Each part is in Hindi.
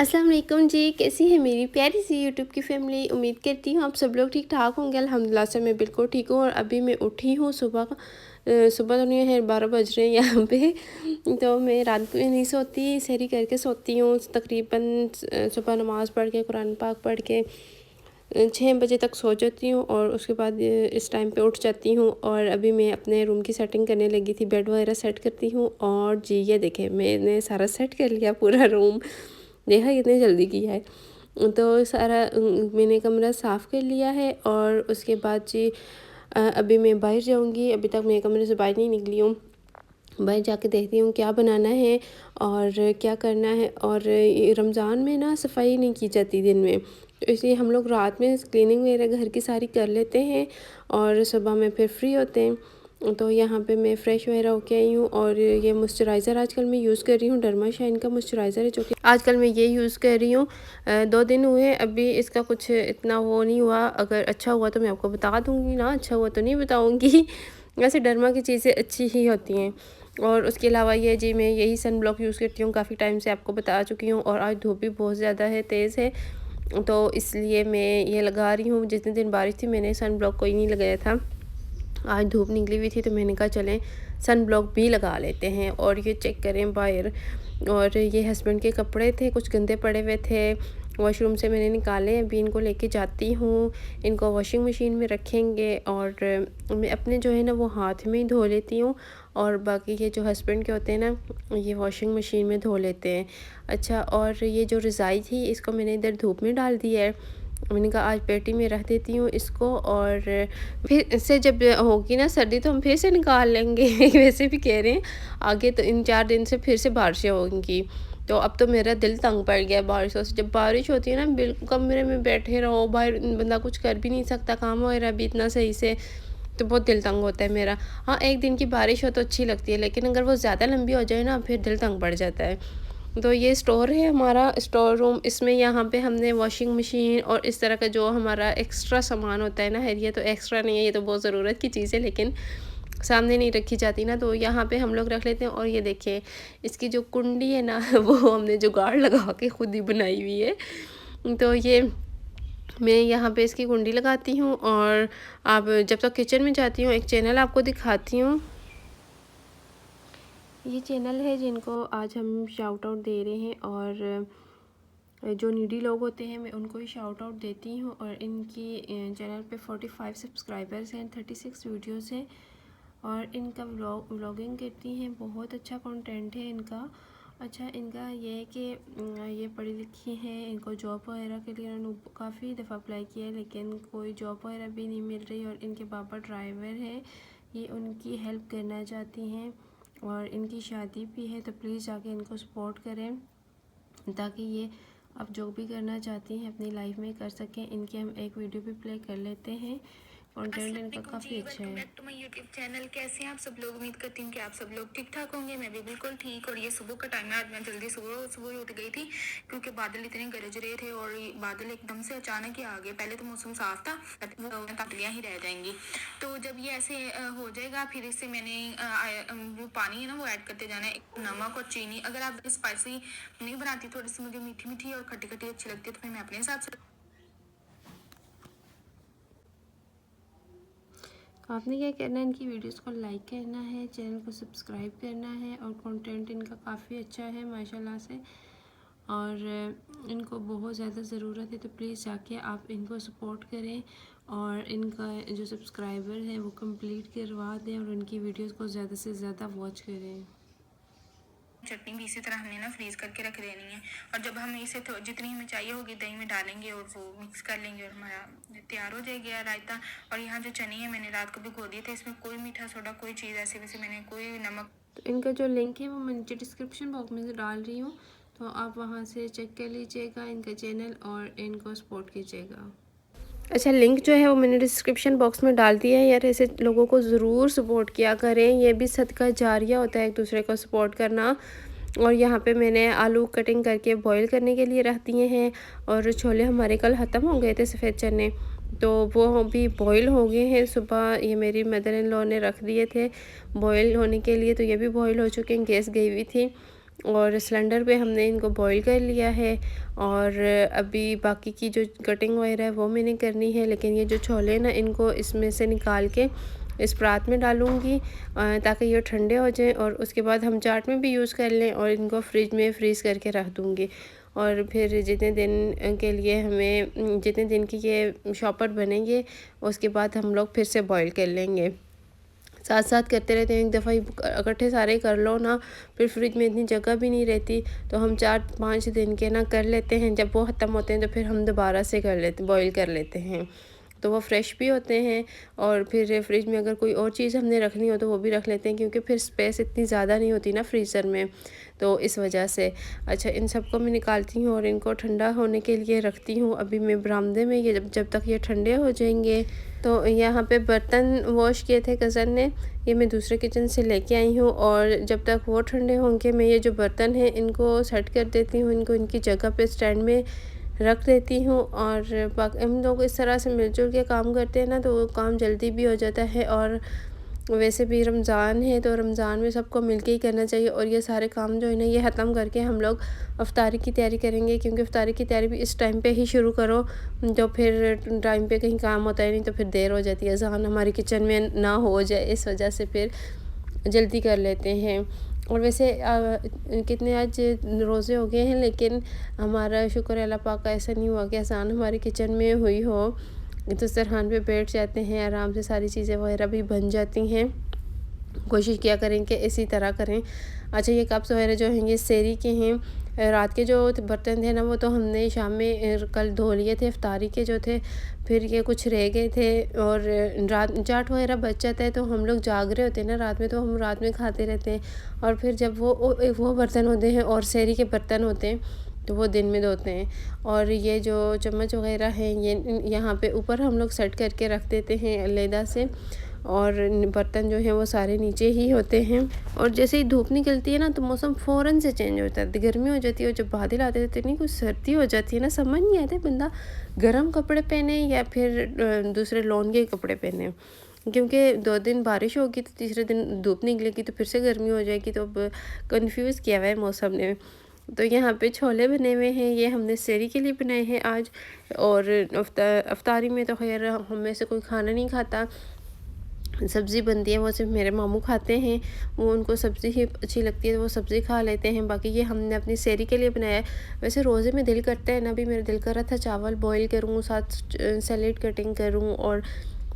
अस्सलाम वालेकुम जी, कैसी है मेरी प्यारी सी यूट्यूब की फैमिली। उम्मीद करती हूँ आप सब लोग ठीक ठाक होंगे। अल्हम्दुलिल्लाह से मैं बिल्कुल ठीक हूँ। और अभी मैं उठी हूँ सुबह सुबह तो नहीं है, 12 बज रहे हैं यहाँ पे। तो मैं रात में नहीं सोती, सहरी करके सोती हूँ तकरीबन। सुबह नमाज़ पढ़ के कुरान पाक पढ़ के 6 बजे तक सो जाती हूँ और उसके बाद इस टाइम पे उठ जाती हूँ। और अभी मैं अपने रूम की सेटिंग करने लगी थी, बेड वगैरह सेट करती हूँ। और जी ये देखें, मैंने सारा सेट कर लिया पूरा रूम। देखा कितने जल्दी किया है। तो सारा मैंने कमरा साफ़ कर लिया है। और उसके बाद जी अभी मैं बाहर जाऊंगी। अभी तक मैं कमरे से बाहर नहीं निकली हूँ। बाहर जाके देखती हूँ क्या बनाना है और क्या करना है। और रमज़ान में ना सफाई नहीं की जाती दिन में, तो इसलिए हम लोग रात में क्लीनिंग वगैरह घर की सारी कर लेते हैं और सुबह में फिर फ्री होते हैं। तो यहाँ पे मैं फ़्रेश वगैरह होके आई हूँ। और ये मॉइस्चराइज़र आजकल मैं यूज़ कर रही हूँ, डर्मा शाइन का मॉइस्चराइज़र है जो कि आजकल मैं ये यूज़ कर रही हूँ। 2 दिन हुए, अभी इसका कुछ इतना वो नहीं हुआ। अगर अच्छा हुआ तो मैं आपको बता दूँगी, ना अच्छा हुआ तो नहीं बताऊँगी। वैसे डर्मा की चीज़ें अच्छी ही होती हैं। और उसके अलावा ये जी मैं यही सन ब्लॉक यूज़ करती हूँ, काफ़ी टाइम से आपको बता चुकी हूँ। और आज धूप भी बहुत ज़्यादा है, तेज़ है, तो इसलिए मैं ये लगा रही हूँ। जितने दिन बारिश थी मैंने सन ब्लॉक कोई नहीं लगाया था। आज धूप निकली हुई थी तो मैंने कहा चलें सन ब्लॉक भी लगा लेते हैं। और ये चेक करें बाहर। और ये हस्बैंड के कपड़े थे, कुछ गंदे पड़े हुए थे, वॉशरूम से मैंने निकाले। अभी इनको लेके जाती हूँ, इनको वॉशिंग मशीन में रखेंगे। और मैं अपने जो है ना वो हाथ में ही धो लेती हूँ। और बाकी ये जो हस्बैंड के होते हैं ना, ये वॉशिंग मशीन में धो लेते हैं। अच्छा, और ये जो रज़ाई थी इसको मैंने इधर धूप में डाल दिया है। मैंने कहा आज पेटी में रख देती हूँ इसको, और फिर इससे जब होगी ना सर्दी तो हम फिर से निकाल लेंगे। वैसे भी कह रहे हैं आगे तो इन 4 दिन से फिर से बारिशें होंगी। तो अब तो मेरा दिल तंग पड़ गया बारिशों से। जब बारिश होती है ना, बिल्कुल कमरे में बैठे रहो, बाहर बंदा कुछ कर भी नहीं सकता, काम वगैरह भी इतना सही से, तो बहुत दिल तंग होता है मेरा। हाँ, एक दिन की बारिश हो तो अच्छी लगती है, लेकिन अगर वो ज़्यादा लंबी हो जाए ना फिर दिल तंग पड़ जाता है। तो ये स्टोर है हमारा, स्टोर रूम। इसमें यहाँ पे हमने वॉशिंग मशीन और इस तरह का जो हमारा एक्स्ट्रा सामान होता है ना, है ये तो एक्स्ट्रा नहीं है, ये तो बहुत ज़रूरत की चीज़ है, लेकिन सामने नहीं रखी जाती ना, तो यहाँ पे हम लोग रख लेते हैं। और ये देखिए इसकी जो कुंडी है ना वो हमने जुगाड़ लगा के खुद ही बनाई हुई है। तो ये मैं यहाँ पे इसकी कुंडी लगाती हूँ। और अब जब तक किचन में जाती हूँ एक चैनल आपको दिखाती हूँ। ये चैनल है जिनको आज हम शाउट आउट दे रहे हैं। और जो नीडी लोग होते हैं मैं उनको ही शाउट आउट देती हूँ। और इनकी चैनल पे 45 सब्सक्राइबर्स हैं, 36 वीडियोस हैं। और इनका व्लॉगिंग करती हैं, बहुत अच्छा कंटेंट है इनका। अच्छा, इनका ये है कि ये पढ़ी लिखी हैं, इनको जॉब वगैरह के लिए उन्होंने काफ़ी दफ़ा अप्लाई किया है, लेकिन कोई जॉब वगैरह भी नहीं मिल रही। और इनके पापा ड्राइवर हैं, ये उनकी हेल्प करना चाहती हैं। और इनकी शादी भी है, तो प्लीज़ जाके इनको सपोर्ट करें ताकि ये अब जो भी करना चाहती हैं अपनी लाइफ में कर सकें। इनकी हम एक वीडियो भी प्ले कर लेते हैं, कंटेंट इनका काफ़ी अच्छा है। Back to my YouTube channel. कैसे हैं आप सब लोग? उम्मीद करती हूँ कि आप सब लोग ठीक ठाक होंगे। मैं भी बिल्कुल ठीक। और ये सुबह का टाइम है, आज मैं जल्दी सुबह ही उठ गई थी क्योंकि बादल इतने गरज रहे थे और ये बादल एकदम से अचानक ही आ गए। पहले तो मौसम साफ था, तब्दियाँ ही रह जाएंगी। तो जब ये ऐसे हो जाएगा फिर इससे मैंने वो पानी है ना वो ऐड करते जाना है, नमक और चीनी। अगर आप स्पाइसी नहीं बनाती, थोड़ी सी मुझे मीठी मीठी और खट्टी खट्टी अच्छी लगती है, तो फिर मैं अपने हिसाब से। तो आपने क्या करना है, इनकी वीडियोस को लाइक करना है, चैनल को सब्सक्राइब करना है। और कंटेंट इनका काफ़ी अच्छा है माशाल्लाह से। और इनको बहुत ज़्यादा ज़रूरत है, तो प्लीज़ जाके आप इनको सपोर्ट करें और इनका जो सब्सक्राइबर है वो कंप्लीट करवा दें और उनकी वीडियोस को ज़्यादा से ज़्यादा वॉच करें। चटनी भी इसी तरह हमने ना फ्रीज करके रख देनी है। और जब हम इसे जितनी हमें चाहिए होगी दही में डालेंगे और वो मिक्स कर लेंगे और हमारा तैयार हो जाएगा रायता। और यहाँ जो चने हैं मैंने रात को भिगो दिए थे, इसमें कोई मीठा सोडा कोई चीज़ ऐसे वैसे मैंने कोई नमक। तो इनका जो लिंक है वो मैं नीचे डिस्क्रिप्शन बॉक्स में से डाल रही हूँ, तो आप वहाँ से चेक कर लीजिएगा इनका चैनल और इनको सपोर्ट कीजिएगा। अच्छा, लिंक जो है वो मैंने डिस्क्रिप्शन बॉक्स में डाल दिया है। यार ऐसे लोगों को ज़रूर सपोर्ट किया करें, ये भी सदका जारिया होता है एक दूसरे को सपोर्ट करना। और यहाँ पे मैंने आलू कटिंग करके बॉईल करने के लिए रख दिए हैं। और छोले हमारे कल ख़त्म हो गए थे, सफ़ेद चने, तो वो भी बॉईल हो गए हैं। सुबह ये मेरी मदर इन लॉ ने रख दिए थे बॉईल होने के लिए, तो ये भी बॉईल हो चुके हैं। गैस गई हुई थी और सिलेंडर पे हमने इनको बॉईल कर लिया है। और अभी बाकी की जो कटिंग वगैरह है वो मैंने करनी है, लेकिन ये जो छोले ना इनको इसमें से निकाल के इस परात में डालूँगी ताकि ये ठंडे हो जाएं, और उसके बाद हम चाट में भी यूज़ कर लें, और इनको फ्रिज में फ्रीज़ करके रख दूँगी। और फिर जितने दिन के लिए हमें जितने दिन की ये शॉपर बनेंगे उसके बाद हम लोग फिर से बॉईल कर लेंगे। साथ साथ करते रहते हैं, एक दफ़ा ही इकट्ठे सारे कर लो ना फिर फ्रिज में इतनी जगह भी नहीं रहती, तो हम 4-5 दिन के ना कर लेते हैं। जब वो ख़त्म होते हैं तो फिर हम दोबारा से कर लेते बॉईल कर लेते हैं, तो वो फ्रेश भी होते हैं। और फिर फ्रिज में अगर कोई और चीज़ हमने रखनी हो तो वो भी रख लेते हैं, क्योंकि फिर स्पेस इतनी ज़्यादा नहीं होती ना फ्रीज़र में, तो इस वजह से। अच्छा, इन सबको मैं निकालती हूँ और इनको ठंडा होने के लिए रखती हूँ अभी मैं बरामदे में, ये जब तक ये ठंडे हो जाएंगे। तो यहाँ पे बर्तन वॉश किए थे कज़न ने, ये मैं दूसरे किचन से लेके आई हूँ, और जब तक वो ठंडे होंगे मैं ये जो बर्तन हैं इनको सेट कर देती हूँ, इनको इनकी जगह पे स्टैंड में रख देती हूँ। और हम लोग इस तरह से मिलजुल के काम करते हैं ना, तो वो काम जल्दी भी हो जाता है। और वैसे भी रमज़ान है तो रमज़ान में सबको मिलके ही करना चाहिए, और ये सारे काम जो है ना ये ख़त्म करके हम लोग इफ्तारी की तैयारी करेंगे, क्योंकि इफ्तारी की तैयारी भी इस टाइम पे ही शुरू करो, जो फिर टाइम पे कहीं काम होता है नहीं तो फिर देर हो जाती है, अज़ान हमारी किचन में ना हो जाए, इस वजह से फिर जल्दी कर लेते हैं। और वैसे कितने आज रोज़े हो गए हैं, लेकिन हमारा शुक्र है अल्लाह पाक का ऐसा नहीं हुआ कि अज़ान हमारी किचन में हुई हो। दस्तरखान पे बैठ जाते हैं आराम से, सारी चीज़ें वगैरह भी बन जाती हैं। कोशिश किया करें कि इसी तरह करें। अच्छा, ये कप्स वगैरह जो हैं ये सेरी के हैं। रात के जो बर्तन थे ना वो तो हमने शाम में कल धो लिए थे, इफ्तारी के जो थे। फिर ये कुछ रह गए थे, और रात चाट वगैरह बच जाता है तो हम लोग जाग रहे होते हैं ना रात में, तो हम रात में खाते रहते हैं। और फिर जब वो बर्तन होते हैं और सेरी के बर्तन होते हैं तो वो दिन में धोते हैं। और ये जो चम्मच वगैरह हैं ये यहाँ पे ऊपर हम लोग सेट करके रख देते हैं अलहदा से, और बर्तन जो हैं वो सारे नीचे ही होते हैं। और जैसे ही धूप निकलती है ना तो मौसम फ़ौरन से चेंज हो जाता है, गर्मी हो जाती है, और जब बादल आते हैं तो इतनी कुछ सर्दी हो जाती है ना, समझ नहीं आता बंदा गर्म कपड़े पहने या फिर दूसरे लॉन के कपड़े पहने, क्योंकि 2 दिन बारिश होगी तो तीसरे दिन धूप निकलेगी तो फिर से गर्मी हो जाएगी, तो अब कन्फ्यूज़ किया हुआ है मौसम ने। तो यहाँ पे छोले बने हुए हैं, ये हमने सेहरी के लिए बनाए हैं आज। और अफ्तारी में तो खैर हम में से कोई खाना नहीं खाता, सब्ज़ी बनती है वो सिर्फ मेरे मामू खाते हैं, वो उनको सब्ज़ी ही अच्छी लगती है तो वो सब्ज़ी खा लेते हैं। बाकी ये हमने अपनी सेहरी के लिए बनाया है। वैसे रोज़े में दिल करता है ना, अभी मेरा दिल कर रहा था चावल बॉईल करूँ, साथ सैलेड कटिंग करूँ और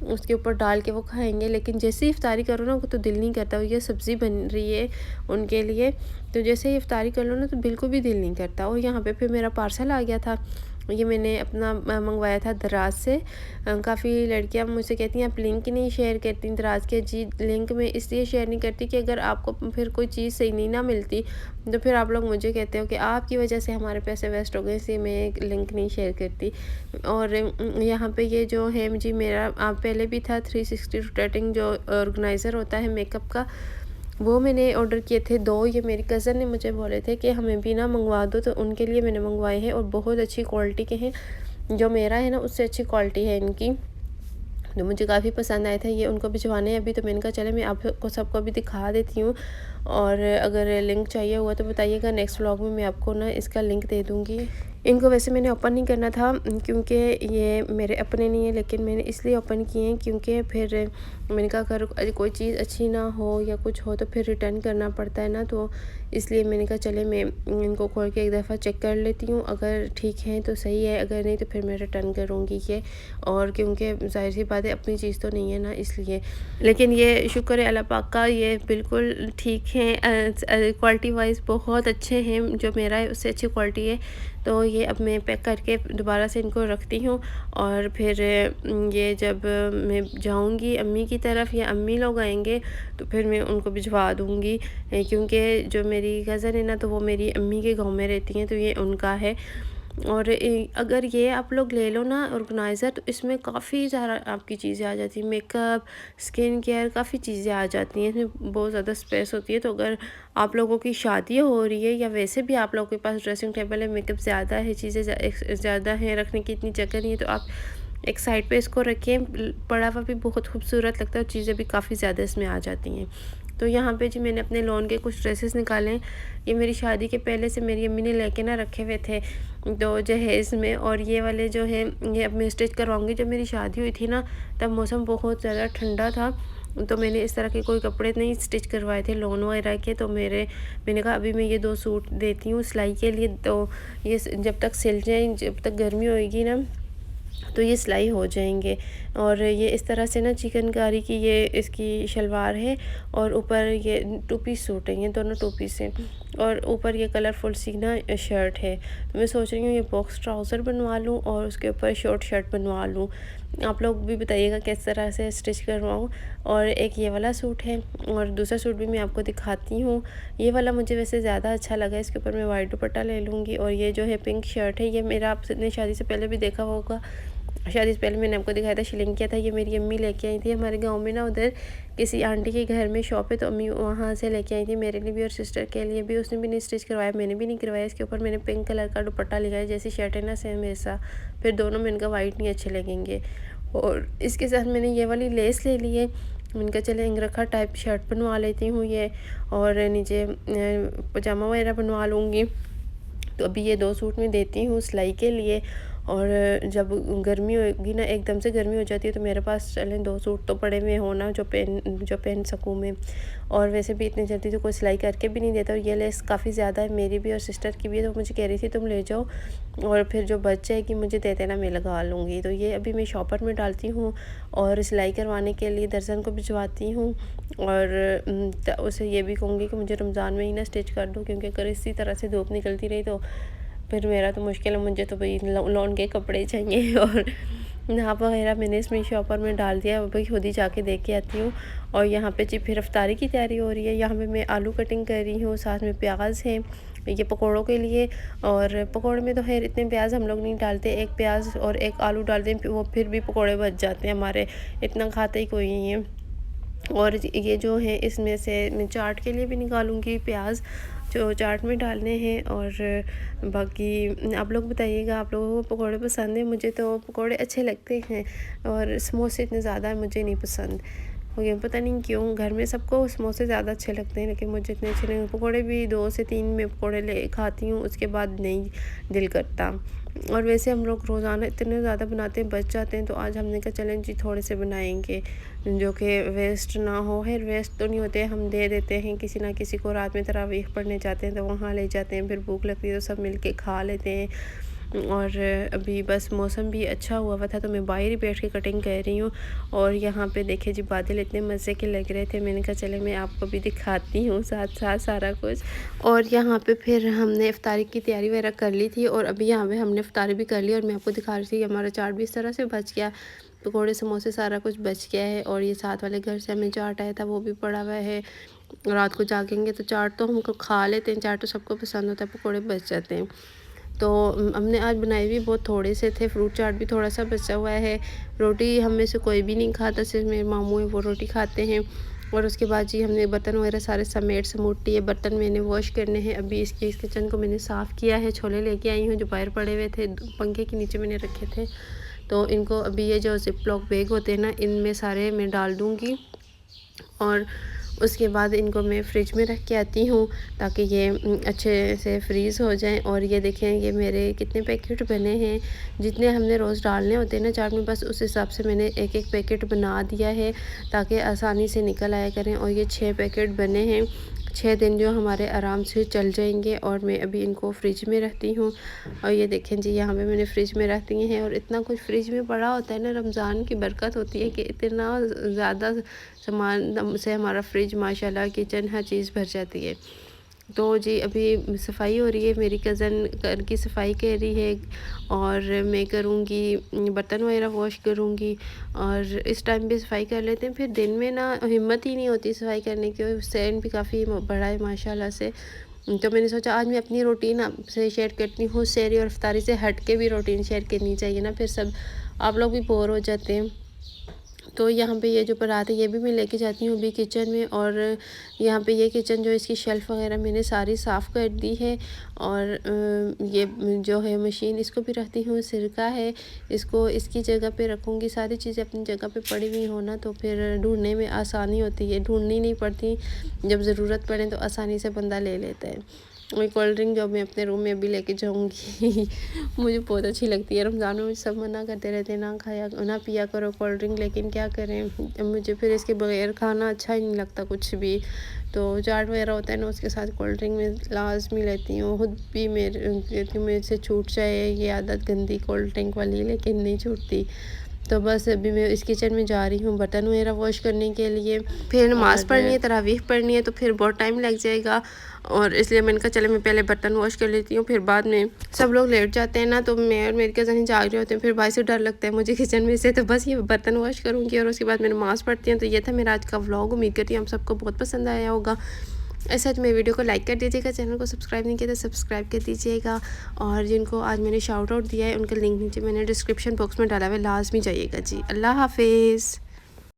उसके ऊपर डाल के वो खाएंगे, लेकिन जैसे ही इफ्तारी करो ना तो दिल नहीं करता। ये सब्ज़ी बन रही है उनके लिए, तो जैसे ही इफ्तारी कर लो ना तो बिल्कुल भी दिल नहीं करता। और यहाँ पे फिर मेरा पार्सल आ गया था, ये मैंने अपना मंगवाया था दराज से। काफ़ी लड़कियां मुझसे कहती हैं आप लिंक नहीं शेयर करती दराज के। जी, लिंक में इसलिए शेयर नहीं करती कि अगर आपको फिर कोई चीज़ सही नहीं ना मिलती तो फिर आप लोग मुझे कहते हो कि आपकी वजह से हमारे पैसे वेस्ट हो गए, इसलिए मैं लिंक नहीं शेयर करती। और यहाँ पे ये जो है जी मेरा पहले भी था 360 रोटेटिंग जो ऑर्गेनाइज़र होता है मेकअप का, वो मैंने ऑर्डर किए थे 2। ये मेरी कज़न ने मुझे बोले थे कि हमें भी ना मंगवा दो, तो उनके लिए मैंने मंगवाए हैं और बहुत अच्छी क्वालिटी के हैं। जो मेरा है ना उससे अच्छी क्वालिटी है इनकी, तो मुझे काफ़ी पसंद आए थे। ये उनको भिजवाने हैं अभी, तो मैंने कहा चले मैं आपको सबको भी दिखा देती हूँ, और अगर लिंक चाहिए हुआ तो बताइएगा, नेक्स्ट व्लॉग में मैं आपको ना इसका लिंक दे दूँगी। इनको वैसे मैंने ओपन नहीं करना था क्योंकि ये मेरे अपने नहीं है, लेकिन मैंने इसलिए ओपन किए हैं क्योंकि फिर मैंने कहा अगर कोई चीज़ अच्छी ना हो या कुछ हो तो फिर रिटर्न करना पड़ता है ना, तो इसलिए मैंने कहा चले मैं इनको खोल के एक दफ़ा चेक कर लेती हूँ, अगर ठीक है तो सही है, अगर नहीं तो फिर मैं रिटर्न करूँगी ये। और क्योंकि ज़ाहिर सी बात है अपनी चीज़ तो नहीं है ना, इसलिए। लेकिन ये शुक्र है अल्लाह पाक का, ये बिल्कुल ठीक हैं, क्वालिटी वाइज बहुत अच्छे हैं। जो मेरा है उससे अच्छी क्वालिटी है। तो ये अब मैं पैक करके दोबारा से इनको रखती हूँ, और फिर ये जब मैं जाऊँगी अम्मी की तरफ या अम्मी लोग आएंगे तो फिर मैं उनको भिजवा दूँगी, क्योंकि जो मेरी कज़न है ना तो वो मेरी अम्मी के गांव में रहती हैं, तो ये उनका है। और अगर ये आप लोग ले लो ना ऑर्गेनाइज़र, तो इसमें काफ़ी ज़्यादा आपकी चीज़ें आ जाती हैं, मेकअप, स्किन केयर, काफ़ी चीज़ें आ जाती हैं, इसमें बहुत ज़्यादा स्पेस होती है। तो अगर आप लोगों की शादी हो रही है या वैसे भी आप लोगों के पास ड्रेसिंग टेबल है, मेकअप ज़्यादा है, चीज़ें ज़्यादा हैं, रखने की इतनी जगह नहीं है, तो आप एक साइड पे इसको रखें। पड़ा हुआ भी बहुत खूबसूरत लगता है और चीज़ें भी काफ़ी ज़्यादा इसमें आ जाती हैं। तो यहाँ पे जी मैंने अपने लोन के कुछ ड्रेसेस निकाले हैं। ये मेरी शादी के पहले से मेरी अम्मी ने लेके ना रखे हुए थे तो जहेज़ में, और ये वाले जो है ये अब मैं स्टिच करवाऊँगी। जब मेरी शादी हुई थी ना तब मौसम बहुत ज़्यादा ठंडा था, तो मैंने इस तरह के कोई कपड़े नहीं स्टिच करवाए थे लोन वगैरह के। तो मैंने कहा अभी मैं ये 2 सूट देती हूँ सिलाई के लिए, तो ये जब तक सिल जाएँ, जब तक गर्मी होएगी ना तो ये सिलाई हो जाएंगे। और ये इस तरह से ना चिकनकारी की ये इसकी शलवार है, और ऊपर ये 2 पीस सूट है, ये दोनों 2 पीस हैं, और ऊपर ये कलरफुल सी ना शर्ट है। तो मैं सोच रही हूँ ये बॉक्स ट्राउज़र बनवा लूँ और उसके ऊपर शॉर्ट शर्ट बनवा लूँ। आप लोग भी बताइएगा किस तरह से स्टिच करवाऊँ। और एक ये वाला सूट है, और दूसरा सूट भी मैं आपको दिखाती हूँ। ये वाला मुझे वैसे ज़्यादा अच्छा लगा, इसके ऊपर मैं वाइट दुपट्टा ले लूँगी। और ये जो है पिंक शर्ट है, ये मेरा आपने शादी से पहले भी देखा होगा, शादी से पहले मैंने आपको दिखाया था, शिलिंग किया था। ये मेरी अम्मी लेके आई थी हमारे गांव में ना, उधर किसी आंटी के घर में शॉप है, तो अम्मी वहाँ से लेके आई थी मेरे लिए भी और सिस्टर के लिए भी। उसने भी नहीं स्टिच करवाया, मैंने भी नहीं करवाया। इसके ऊपर मैंने पिंक कलर का दुपट्टा लगाया, जैसी शर्ट है ना सेम ऐसा। फिर दोनों में इनका वाइट नहीं अच्छे लगेंगे। और इसके साथ मैंने ये वाली लेस ले ली है। मैंने कहा चले अंगरखा टाइप शर्ट बनवा लेती हूँ ये, और नीचे पजामा वगैरह बनवा लूँगी। तो अभी ये 2 सूट मैं देती हूँ सिलाई के लिए। और जब गर्मी होगी ना, एकदम से गर्मी हो जाती है, तो मेरे पास चलें 2 सूट तो पड़े हुए हो ना जो पहन सकूँ मैं। और वैसे भी इतनी जल्दी तो कोई सिलाई करके भी नहीं देता। और ये लेस काफ़ी ज़्यादा है, मेरी भी और सिस्टर की भी है, तो मुझे कह रही थी तुम ले जाओ और फिर जो बच जाएगी मुझे दे देना, मैं लगा लूँगी। तो ये अभी मैं शॉपर में डालती हूँ और सिलाई करवाने के लिए दर्जन को भिजवाती हूँ। और उसे ये भी कहूँगी कि मुझे रमज़ान में ही ना स्टिच कर दो, क्योंकि अगर इसी तरह से धूप निकलती रही तो फिर मेरा तो मुश्किल है। मुझे तो भाई लोन के कपड़े चाहिए। और नाप वगैरह मैंने इसमें शॉपर में डाल दिया, भाई खुद ही जाके देख के आती हूँ। और यहाँ पे जी फिर इफ्तारी की तैयारी हो रही है। यहाँ पे मैं आलू कटिंग कर रही हूँ, साथ में प्याज है ये पकौड़ों के लिए। और पकौड़े में तो खैर इतने प्याज हम लोग नहीं डालते, एक प्याज और एक आलू डालते हैं, वो फिर भी पकौड़े बच जाते हैं हमारे, इतना खाते ही कोई नहीं है। और ये जो है इसमें से मैं चाट के लिए भी निकालूंगी प्याज, जो चाट में डालने हैं। और बाकी आप लोग बताइएगा आप लोगों को पकौड़े पसंद है। मुझे तो पकौड़े अच्छे लगते हैं, और समोसे इतने ज़्यादा मुझे नहीं पसंद। ये पता नहीं क्यों, घर में सबको समोसे ज़्यादा अच्छे लगते हैं, लेकिन मुझे इतने अच्छे नहीं। पकौड़े भी 2 से 3 मैं पकौड़े ले खाती हूँ, उसके बाद नहीं दिल करता। और वैसे हम लोग रोज़ाना इतने ज़्यादा बनाते हैं, बच जाते हैं, तो आज हमने कहा चलें जी थोड़े से बनाएंगे जो कि वेस्ट ना हो। है वेस्ट तो नहीं होते, हम दे देते हैं किसी ना किसी को। रात में तरावीह पढ़ने जाते हैं तो वहाँ ले जाते हैं, फिर भूख लगती है तो सब मिल के खा लेते हैं। और अभी बस मौसम भी अच्छा हुआ था, तो मैं बाहर ही बैठ के कटिंग कर रही हूँ। और यहाँ पे देखिए जी बादल इतने मज़े के लग रहे थे, मैंने कहा चले मैं आपको भी दिखाती हूँ साथ साथ सारा कुछ। और यहाँ पे फिर हमने इफ्तारी की तैयारी वगैरह कर ली थी, और अभी यहाँ पे हमने इफ्तारी भी कर ली। और मैं आपको दिखा रही थी हमारा चाट भी इस तरह से बच गया, पकौड़े समोसे सारा कुछ बच गया है। और ये साथ वाले घर से हमें चाट आया था, वो भी पड़ा हुआ है। रात को जागेंगे तो चाट तो हमको खा लेते हैं, चाट तो सबको पसंद होता है, पकौड़े बच जाते हैं। तो हमने आज बनाए भी बहुत थोड़े से थे, फ्रूट चाट भी थोड़ा सा बचा हुआ है। रोटी हम में से कोई भी नहीं खाता, सिर्फ मेरे मामू हैं वो रोटी खाते हैं। और उसके बाद जी हमने बर्तन वगैरह सारे समेट समूट लिए, बर्तन मैंने वॉश करने हैं। अभी इस किचन को मैंने साफ़ किया है, छोले लेके आई हूँ जो बाहर पड़े हुए थे, पंखे के नीचे मैंने रखे थे। तो इनको अभी ये जो जिप लॉक बैग होते हैं ना, इनमें सारे मैं डाल दूँगी। और उसके बाद इनको मैं फ्रिज में रख के आती हूँ ताकि ये अच्छे से फ्रीज़ हो जाएं। और ये देखें ये मेरे कितने पैकेट बने हैं, जितने हमने रोज़ डालने होते हैं ना चाट में, बस उस हिसाब से मैंने एक एक पैकेट बना दिया है ताकि आसानी से निकल आया करें। और ये 6 पैकेट बने हैं, 6 दिन जो हमारे आराम से चल जाएंगे। और मैं अभी इनको फ्रिज में रखती हूँ। और ये देखें जी यहाँ पे मैंने फ्रिज में रख दिए हैं। और इतना कुछ फ्रिज में पड़ा होता है ना, रमज़ान की बरकत होती है कि इतना ज़्यादा सामान से हमारा फ्रिज माशाल्लाह किचन हर चीज़ भर जाती है। तो जी अभी सफाई हो रही है, मेरी कज़न घर की सफाई कर रही है, और मैं करूँगी बर्तन वगैरह वॉश करूँगी। और इस टाइम भी सफाई कर लेते हैं, फिर दिन में ना हिम्मत ही नहीं होती सफाई करने की। स्टैंड भी काफ़ी बड़ा है माशाल्लाह से। तो मैंने सोचा आज मैं अपनी रूटीन आपसे शेयर करती हूँ, सहरी और इफ्तारी से हट के भी रूटीन शेयर करनी चाहिए ना, फिर सब आप लोग भी बोर हो जाते हैं। तो यहाँ पे ये जो परात है ये भी मैं लेके जाती हूँ अभी किचन में। और यहाँ पे ये किचन जो इसकी शेल्फ़ वगैरह मैंने सारी साफ़ कर दी है। और ये जो है मशीन इसको भी रखती हूँ, सिरका है इसको इसकी जगह पे रखूँगी। सारी चीज़ें अपनी जगह पे पड़ी हुई हो ना तो फिर ढूंढने में आसानी होती है, ढूंढनी नहीं पड़ती, जब ज़रूरत पड़े तो आसानी से बंदा ले लेता है। वही कोल्ड ड्रिंक जो मैं अपने रूम में अभी लेके जाऊँगी मुझे बहुत अच्छी लगती है। रमज़ान में मुझे सब मना करते रहते हैं ना खाया ना पिया करो कोल्ड ड्रिंक, लेकिन क्या करें, मुझे फिर इसके बगैर खाना अच्छा ही नहीं लगता कुछ भी। तो चाट वगैरह होता है ना उसके साथ कोल्ड ड्रिंक में लाजमी लेती हूँ। खुद भी मेरे कहती हूँ मेरे से छूट जाए ये आदत गंदी कोल्ड ड्रिंक वाली, लेकिन नहीं छूटती। तो बस अभी मैं इस किचन में जा रही हूँ बर्तन वगैरह वॉश करने के लिए। फिर नमाज़ पढ़नी है, तरावीह पढ़नी है, तो फिर बहुत टाइम लग जाएगा। और इसलिए मैंने कहा चले मैं पहले बर्तन वॉश कर लेती हूँ, फिर बाद में सब लोग लेट जाते हैं ना तो मैं और मेरी कज़न जाग रहे होते हैं, फिर भाई से डर लगता है मुझे किचन में से। तो बस ये बर्तन वॉश करूँगी और उसके बाद मैं नमाज़ पढ़ती हूँ। तो ये था मेरा आज का व्लॉग। उम्मीद करती हूँ आप सबको बहुत पसंद आया होगा। ऐसा तो मेरे वीडियो को लाइक कर दीजिएगा, चैनल को सब्सक्राइब नहीं किया तो सब्सक्राइब कर दीजिएगा। और जिनको आज मैंने शाउट आउट दिया है उनका लिंक नीचे मैंने डिस्क्रिप्शन बॉक्स में डाला हुआ है, लाजमी जाइएगा जी। अल्लाह हाफिज़।